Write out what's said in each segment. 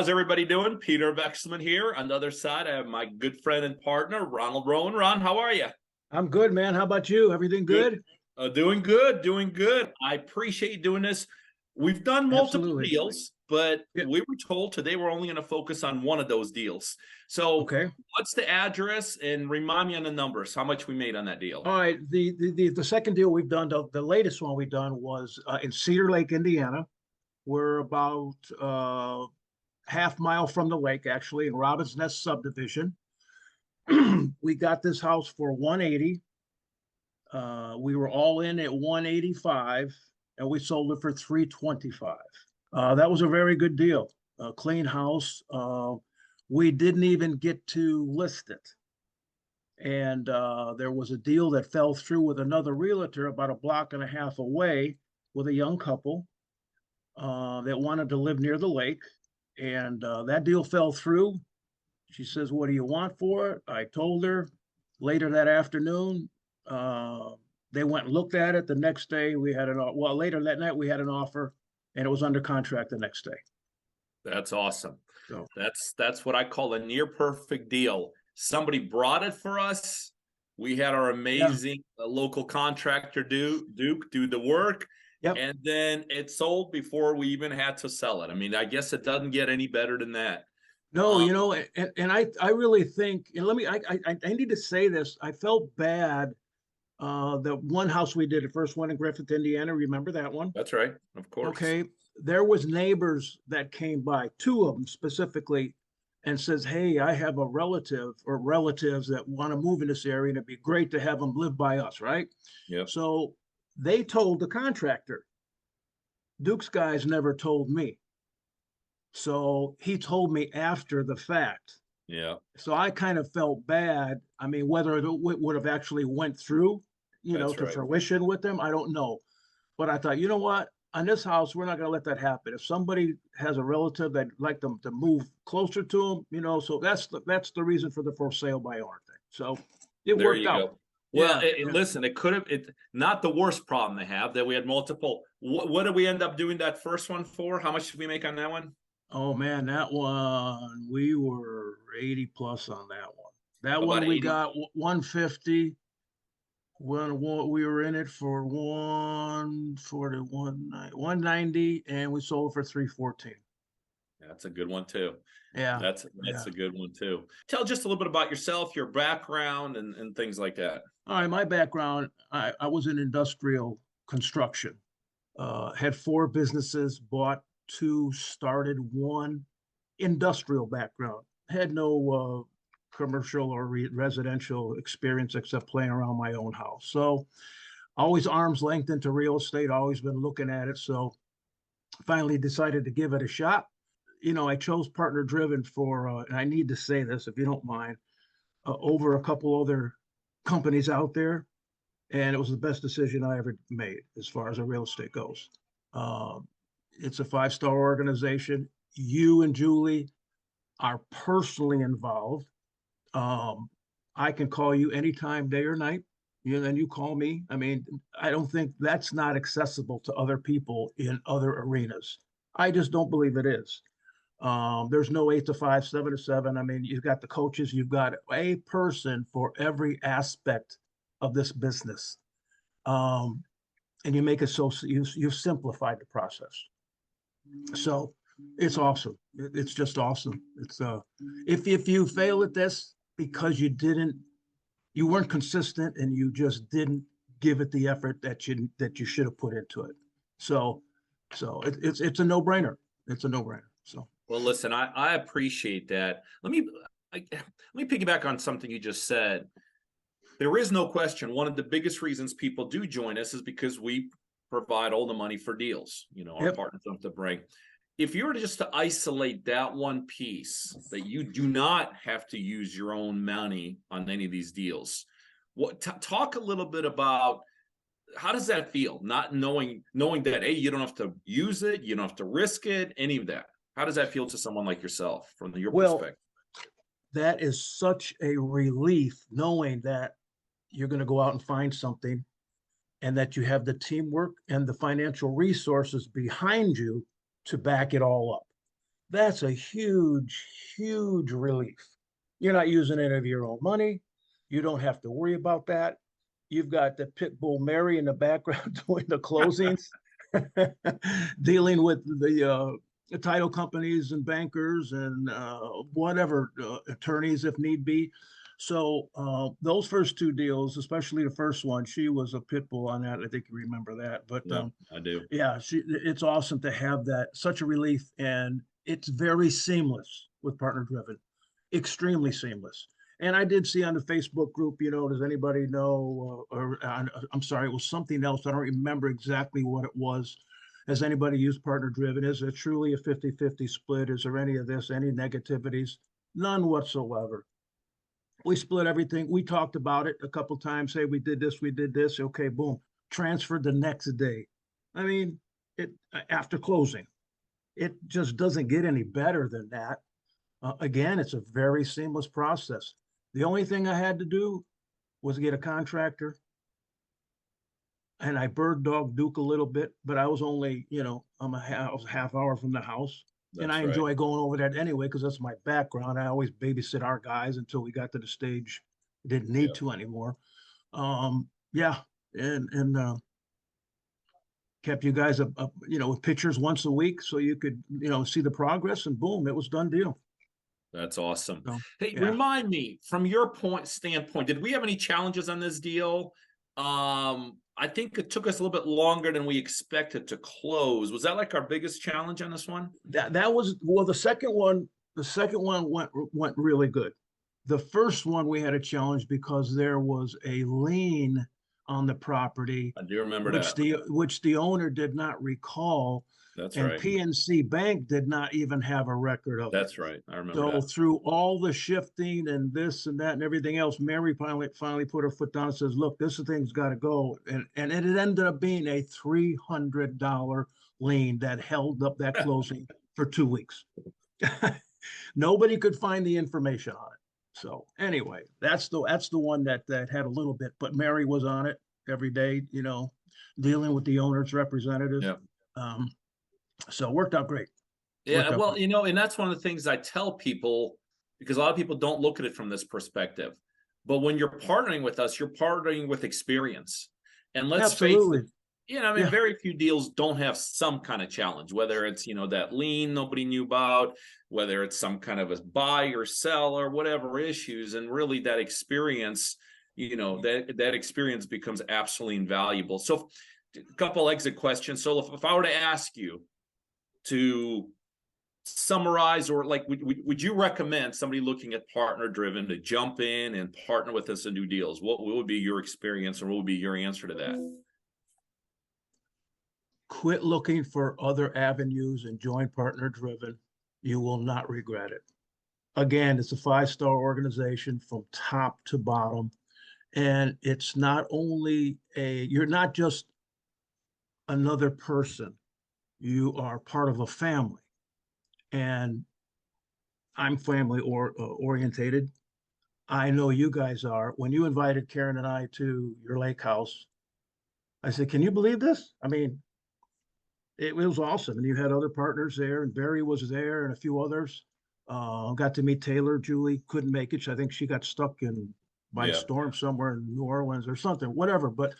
How's everybody doing? Peter Vekselman here. On the other side, I have my good friend and partner, Ronald Rowan. Ron, how are you? I'm good, man. How about you? Everything good? Doing good, doing good. I appreciate you doing this. We've done multiple Absolutely. deals, but Yeah. we were told today we're only going to focus on one of those deals. So Okay. what's the address and remind me on the numbers, how much we made on that deal? All right. The second deal we've done, the latest one we've done was in Cedar Lake, Indiana. We're about half mile from the lake, actually, in Robin's Nest subdivision. We got this house for 180. We were all in at 185, and we sold it for 325. That was a very good deal. A clean house. We didn't even get to list it. And there was a deal that fell through with another realtor about a block and a half away with a young couple that wanted to live near the lake. And that deal fell through. She says, "What do you want for it?" I told her. Later that afternoon, they went and looked at it. The next day, we had later that night, we had an offer, and it was under contract the next day. That's awesome. So That's what I call a near perfect deal. Somebody brought it for us. We had our amazing local contractor Duke do the work. Yep. And then it sold before we even had to sell it. I mean, I guess it doesn't get any better than that. No, and I really think, and I need to say this. I felt bad. The one house we did, the first one in Griffith, Indiana. Remember that one? That's right. Of course. Okay. There was neighbors that came by, two of them specifically, and says, "Hey, I have a relative or relatives that want to move in this area, and it'd be great to have them live by us," right? Yeah. So they told the contractor. Duke's guys never told me. So he told me after the fact. Yeah. So I kind of felt bad. I mean, whether it would have actually went through, That's to right. fruition with them, I don't know. But I thought, you know what? On this house, we're not going to let that happen. If somebody has a relative that'd like them to move closer to them, so that's the reason for the for sale by owner thing. So it There worked you out. go. Well, Yeah. listen, it could have not the worst problem to have that we had multiple. What did we end up doing that first one for? How much did we make on that one? Oh man, that one we were 80 plus on that one. That About one we 80. got 150. When we were in it for 141, 190, and we sold for 314. That's a good one too. Yeah. That's Yeah. a good one too. Tell just a little bit about yourself, your background, and things like that. All right. My background, I was in industrial construction. Had four businesses, bought two, started one. Industrial background. Had no commercial or residential experience except playing around my own house. So always arm's length into real estate, always been looking at it. So finally decided to give it a shot. I chose partner driven for, and I need to say this if you don't mind, over a couple other companies out there. And it was the best decision I ever made as far as a real estate goes. It's a 5-star organization. You and Julie are personally involved. I can call you anytime, day or night. Then you call me. I mean, I don't think that's not accessible to other people in other arenas. I just don't believe it is. There's no 8 to 5, 7 to 7. I mean, you've got the coaches, you've got a person for every aspect of this business. And you make it so you've simplified the process. So it's awesome. It's just awesome. It's if you fail at this because you weren't consistent and you just didn't give it the effort that you should have put into it. So it's a no-brainer. It's a no-brainer. So well, listen, I appreciate that. Let me piggyback on something you just said. There is no question. One of the biggest reasons people do join us is because we provide all the money for deals. Our partners don't have to bring. If you were just to isolate that one piece, that you do not have to use your own money on any of these deals, talk a little bit about how does that feel? Not knowing that, hey, you don't have to use it, you don't have to risk it, any of that. How does that feel to someone like yourself from your perspective? That is such a relief knowing that you're going to go out and find something and that you have the teamwork and the financial resources behind you to back it all up. That's a huge, huge relief. You're not using any of your own money. You don't have to worry about that. You've got the pit bull Mary in the background doing the closings, dealing with the title companies and bankers and whatever attorneys if need be. So those first two deals, especially the first one, she was a pit bull on that. I think you remember that. But Yeah, I do. yeah, it's awesome to have that, such a relief, and it's very seamless with partner driven, extremely seamless. And I did see on the Facebook group, does anybody know, I'm sorry, it was something else. I don't remember exactly what it was. Has anybody used partner driven? Is it truly a 50-50 split? Is there any of this, any negativities? None whatsoever. We split everything. We talked about it a couple times. Hey, we did this, we did this. Okay, boom. Transferred the next day. I mean, it after closing, it just doesn't get any better than that. Again, it's a very seamless process. The only thing I had to do was get a contractor, and I bird dog Duke a little bit, but I was only, I was a half hour from the house. And I That's right. enjoy going over that anyway, because that's my background. I always babysit our guys until we got to the stage didn't need Yeah. to anymore. Yeah, and kept you guys up, with pictures once a week so you could, see the progress, and boom, it was done deal. That's awesome. So Hey, yeah. remind me from your standpoint, did we have any challenges on this deal? I think it took us a little bit longer than we expected to close. Was that like our biggest challenge on this one? That was, well, the second one went really good. The first one we had a challenge because there was a lien on the property, I do remember which that. the owner did not recall, That's and right. PNC Bank did not even have a record of it. That's right. I remember So that. through all the shifting and this and that and everything else, Mary finally put her foot down and says, "Look, this thing's got to go." And it ended up being a $300 lien that held up that closing for 2 weeks. Nobody could find the information on it. So anyway, that's the one that had a little bit, but Mary was on it every day, dealing with the owner's representative. Yeah. So it worked out great. Yeah, Worked out well, great. and that's one of the things I tell people, because a lot of people don't look at it from this perspective. But when you're partnering with us, you're partnering with experience. And let's face it, Absolutely. Yeah. very few deals don't have some kind of challenge, whether it's, that lien nobody knew about, whether it's some kind of a buy or sell or whatever issues. And really that experience, that experience becomes absolutely invaluable. So a couple exit questions. So if I were to ask you to summarize, or like, would you recommend somebody looking at partner driven to jump in and partner with us and do deals? What would be your experience, or what would be your answer to that? Quit looking for other avenues and join partner driven. You will not regret it. Again, it's a 5-star organization from top to bottom. And it's not only you're not just another person, you are part of a family. And I'm family orientated. I know you guys are. When you invited Karen and I to your lake house, I said, "Can you believe this?" I mean, it was awesome. And you had other partners there, and Barry was there, and a few others. Got to meet Taylor. Julie couldn't make it. I think she got stuck by a Yeah, storm somewhere in New Orleans or something, whatever. But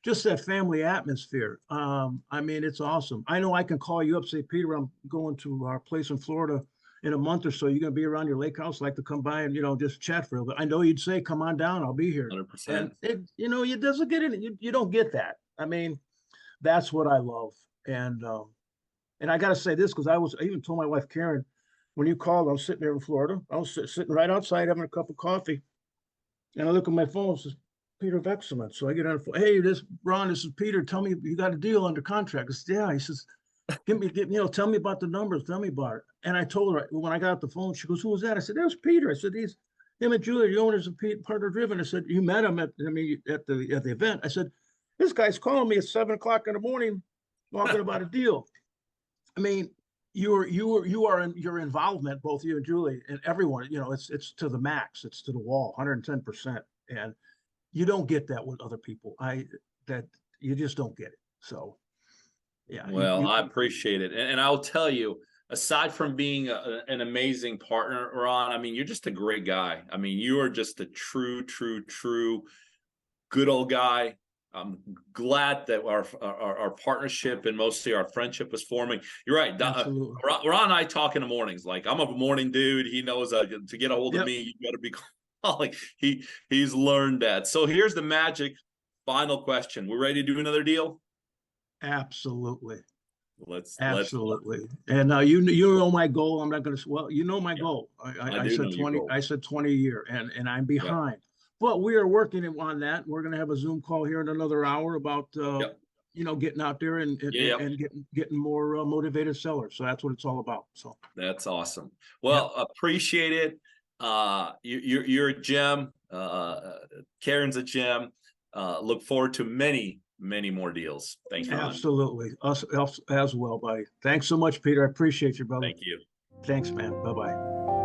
just that family atmosphere. I mean, it's awesome. I know I can call you up, say, "Peter, I'm going to our place in Florida in a month or so. You're going to be around your lake house, like to come by and, just chat for a little bit." I know you'd say, "Come on down, I'll be here." And 100%. it doesn't get in. You don't get that. I mean, that's what I love. And I got to say this, because I even told my wife, Karen, when you called, I was sitting there in Florida. I was sitting right outside having a cup of coffee. And I look at my phone, it says, "Peter Vekselman." So I get on the phone. "Hey, Ron, this is Peter. Tell me, you got a deal under contract." I said, "Yeah." He says, tell me about the numbers. Tell me about it." And I told her, when I got off the phone, she goes, "Who was that?" I said, "That was Peter." I said, "Him and Julia, the owners of Partner Driven." I said, "You met him at the event." I said, "This guy's calling me at 7 o'clock in the morning, talking about a deal." I mean, your involvement, both you and Julie and everyone, it's to the max. It's to the wall, 110%. And you don't get that with other people. That you just don't get it. So yeah, Well, I appreciate it. And I'll tell you, aside from being an amazing partner, Ron, I mean, you're just a great guy. I mean, you are just a true good old guy. I'm glad that our partnership and mostly our friendship is forming. You're right. Absolutely. Ron and I talk in the mornings. Like, I'm a morning dude. He knows to get a hold of Yep. me, you got to be calling. He's learned that. So here's the magic final question. We're ready to do another deal? Absolutely. Let's Absolutely. And you know my goal. I'm not going to, well, you know my yeah, goal. I I do know said your 20, goal. I said 20 a year and I'm Yeah. behind. But we are working on that. We're going to have a Zoom call here in another hour about Yep. getting out there and Yeah. getting more motivated sellers. So that's what it's all about. So That's awesome. yeah, Well, appreciate it. You're a gem. Karen's a gem. Look forward to many more deals. Thanks, Ron. absolutely. Us as well, buddy. Thanks so much, Peter. I appreciate you, brother. Thank you. Thanks, man. Bye-bye.